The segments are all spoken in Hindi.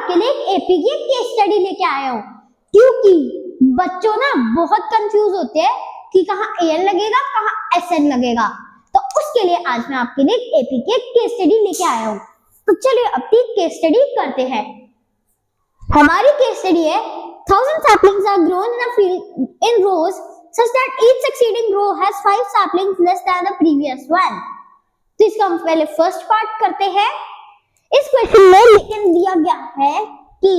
आपके लिए एक एपी की केस स्टडी लेके आया हूँ, क्योंकि बच्चों ना बहुत कंफ्यूज होते हैं कि कहाँ एन लगेगा कहाँ एसएन लगेगा। तो उसके लिए आज मैं आपके लिए एपी की केस स्टडी लेके आया हूँ। तो चलिए अपनी केस स्टडी करते हैं। हमारी केस स्टडी है 1000 saplings are grown in a field in rows such that each succeeding row has 5 saplings less than the previous one। तो इसका हम पहले फर्स्ट पार्ट करते हैं। इस क्वेश्चन में लेकिन दिया गया है कि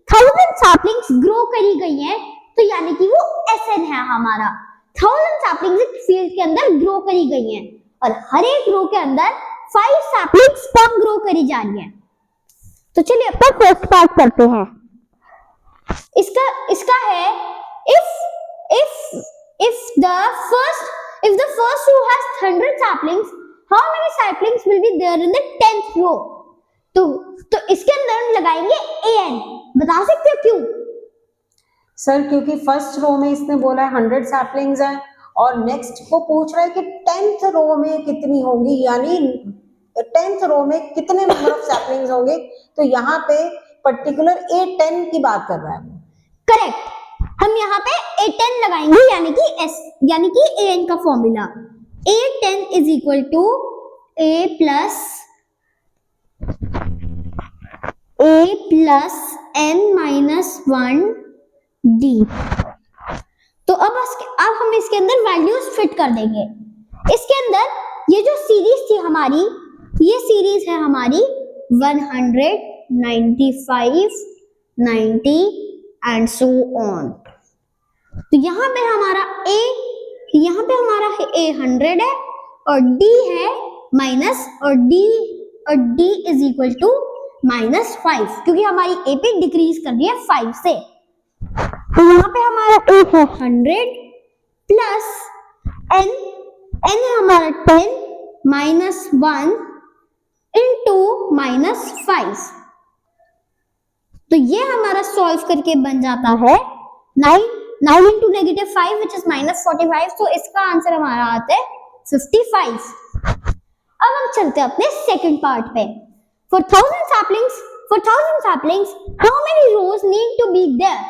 1000 saplings ग्रो करी गई हैं, तो यानी कि वो एसएन है हमारा। 1000 saplings एक फील्ड के अंदर ग्रो करी गई हैं और हर एक रो के अंदर 5 saplings कम ग्रो करी जा रही हैं। तो चलिए अपना फर्स्ट पार्ट करते हैं। इसका है if the first row has 100 saplings, how many saplings will be there in the 10th row? तो इसके अंदर हम लगाएंगे an। बता सकते हो क्यों? सर क्योंकि फर्स्ट रो में इसने बोला है 100 सैपलिंग्स है और नेक्स्ट को पूछ रहा है कि 10th रो में कितनी होंगी, यानी 10th रो में कितने नंबर ऑफ सैपलिंग्स होंगे। तो यहाँ पे पर्टिकुलर A10 की बात कर रहा है। करेक्ट, हम यहाँ पे A10 लगाएंगे, यानी कि an का formula A10 is equal to A plus n minus 1 d। तो अब हम इसके अंदर वैल्यूज फिट कर देंगे। इसके अंदर ये जो सीरीज थी हमारी, ये सीरीज है हमारी 100, 95, 90 एंड सो ऑन। तो यहाँ पे हमारा A 100 है और D है माइनस, और D इज इक्वल टू -5, क्योंकि हमारी AP डिक्रीज कर रही है 5 से। तो यहाँ पे हमारा A है 100 प्लस n है हमारा 10 -1 इंटू -5। तो ये हमारा सॉल्व करके बन जाता है 9 इंटू -5 विच इज -45। तो इसका आंसर हमारा आता है 55। अब हम चलते हैं अपने सेकंड पार्ट पे। For 1000 saplings, how many rows need to be there?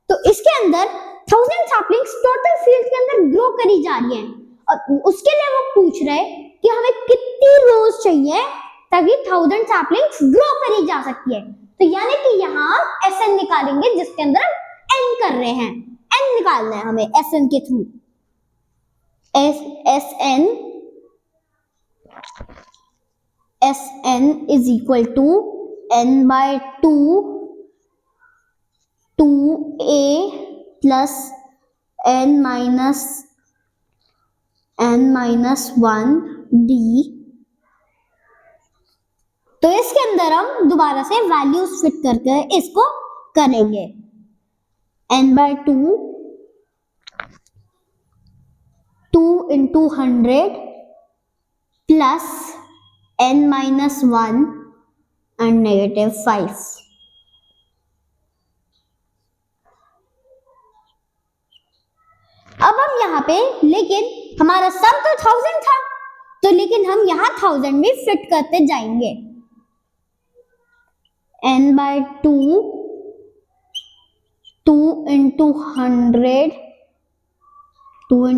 तो इसके अंदर 1000 saplings टोटल फील्ड के अंदर ग्रो करी जा रही हैं और उसके लिए वो पूछ रहे हैं कि हमें कितनी रोज चाहिए ताकि 1000 saplings ग्रो करी जा सकती है। तो यानी कि यहाँ SN निकालेंगे, जिसके अंदर हम N कर रहे हैं। N निकालना है हमें SN के through. SN is equal to n by 2a plus n minus 1 d। तो इसके अंदर हम दोबारा से वैल्यूज फिट करके इसको करेंगे। n by 2 into 100 plus n minus 1 and -5। अब हम यहाँ पे, लेकिन हमारा सम तो 1000 था, तो लेकिन हम यहाँ 1000 भी फिट करते जाएंगे। n by 2 into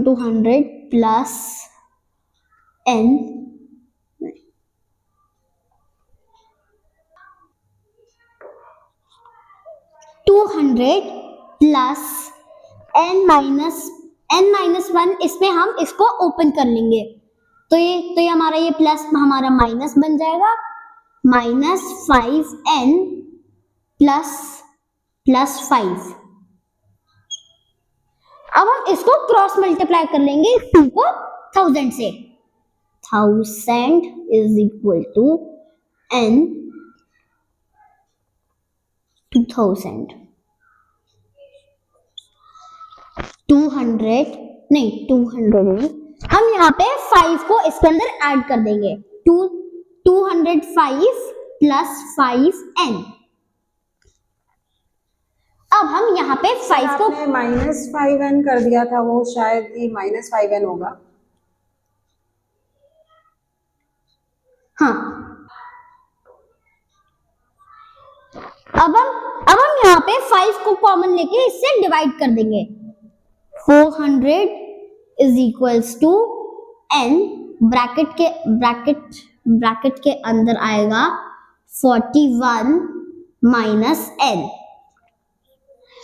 100 plus n 200 plus n minus 1, इसमें हम इसको ओपन कर लेंगे। तो ये हमारा ये प्लस हमारा माइनस बन जाएगा, -5n प्लस 5। अब हम इसको क्रॉस मल्टीप्लाई कर लेंगे 2 को 1000 से। 1000 इज इक्वल टू n 2000। 200 हम यहाँ पे 5 को इसके अंदर ऐड कर देंगे। 205 प्लस 5n। अब हम यहाँ पे 5 को -5n कर दिया था, वो शायद ये -5n होगा। हाँ, अब हम यहाँ पे 5 को कॉमन लेके इससे डिवाइड कर देंगे। 400 is equals to n, bracket के अंदर आएगा 41 माइनस n।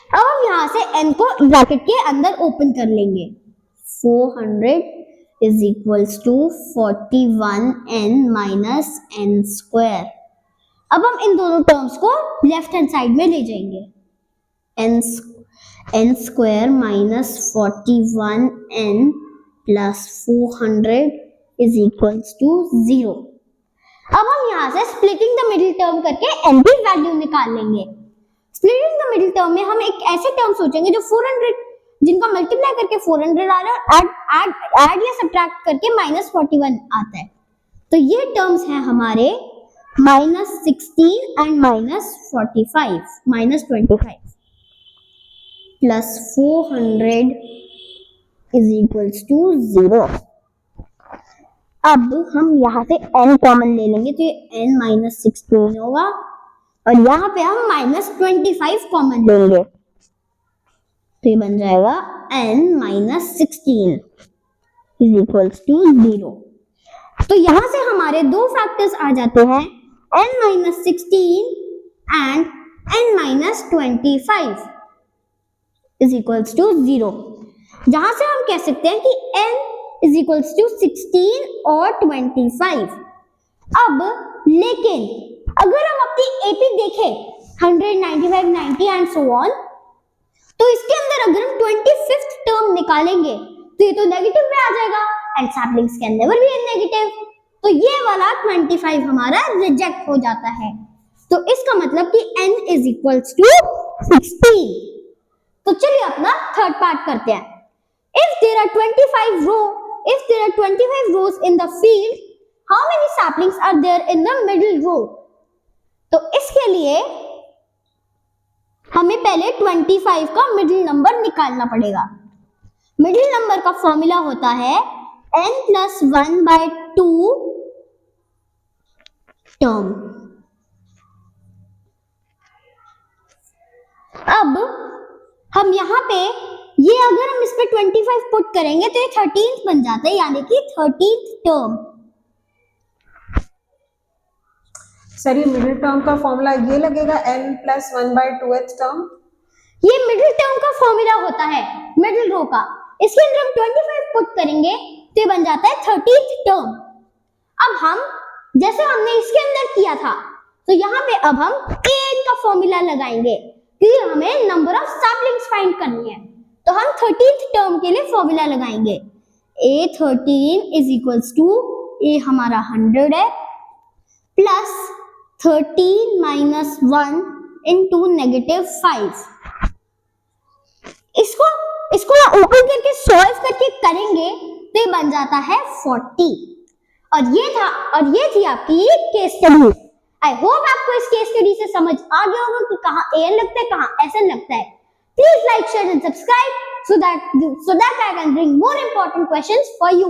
अब हम यहाँ से n को ब्रैकेट के अंदर ओपन कर लेंगे। 400 is equals to 41n minus n square. अब हम इन दोनों टर्म्स को लेफ्ट हैंड साइड में ले जाएंगे। n square minus 41n plus 400 is equals to 0। अब हम यहाँ से स्प्लिटिंग द मिडिल टर्म करके n की वैल्यू निकाल लेंगे। स्प्लिटिंग द मिडिल टर्म में हम एक ऐसे टर्म सोचेंगे जो 400 जिनका मल्टीप्लाई करके 400 आ रहा है, ऐड या सब्ट्रैक्ट करके माइनस 41 आता है। तो ये टर्म्स हैं हमारे -16 and -45 -25 plus 400 is equals to 0। अब हम यहाँ से n कॉमन ले लेंगे तो ये n -16 होगा और यहाँ पे हम -25 कॉमन लेंगे तो ये बन जाएगा n -16 इज इक्वल्स टू 0। तो यहाँ से हमारे दो फैक्टर्स आ जाते हैं n -16 and n -25 is equals to 0। जहां से हम कह सकते हैं कि n इज इक्वल्स टू 16 और 25। अब लेकिन अगर हम अपनी एपी देखें 100, 95, 90 एंड सो ऑन, तो इसके अंदर अगर हम 25th टर्म निकालेंगे तो ये तो नेगेटिव में आ जाएगा and saplings can never be negative. तो ये वाला 25 हमारा रिजेक्ट हो जाता है। तो इसका मतलब कि n इज इक्वल्स टू 16। तो चलिए अपना थर्ड पार्ट करते हैं। If there are 25 rows in the field, how many saplings are there in the middle row? तो इसके लिए हमें पहले 25 का मिडिल नंबर निकालना पड़ेगा। मिडिल नंबर का फॉर्मूला होता है n प्लस 1/2 टर्म। अब हम यहाँ पे ये अगर हम इस पे 25 पुट करेंगे तो ये 13th बन जाता है, यानी कि 13th टर्म। सर ये मिडिल टर्म का फॉर्मूला ये लगेगा n प्लस 1/2th टर्म। ये मिडिल टर्म का फॉर्मूला होता है मिडिल रो का। इसके अंदर हम 25 पुट करेंगे तो ये बन जाता है 13th टर्म। अब हम जैसे हमने इसके अंदर किया था तो यहाँ पे अब हम an का फॉर्मूला लगाएंगे क्योंकि हमें नंबर ऑफ सैपलिंग्स फाइंड करनी है। तो हम 13th टर्म के लिए फॉर्मूला लगाएंगे। A13 is equals to A हमारा 100 है प्लस 13 माइनस 1 इंटू -5। इसको ओपन करके सॉल्व करके करेंगे तो ये बन जाता है 40। और ये थी आपकी केस स्टडी। आई होप आपको इस केस स्टडी से समझ आ गया होगा कि कहाँ an लगता है, कहाँ SN लगता है। Please like, share and subscribe so that I can bring more important questions for you.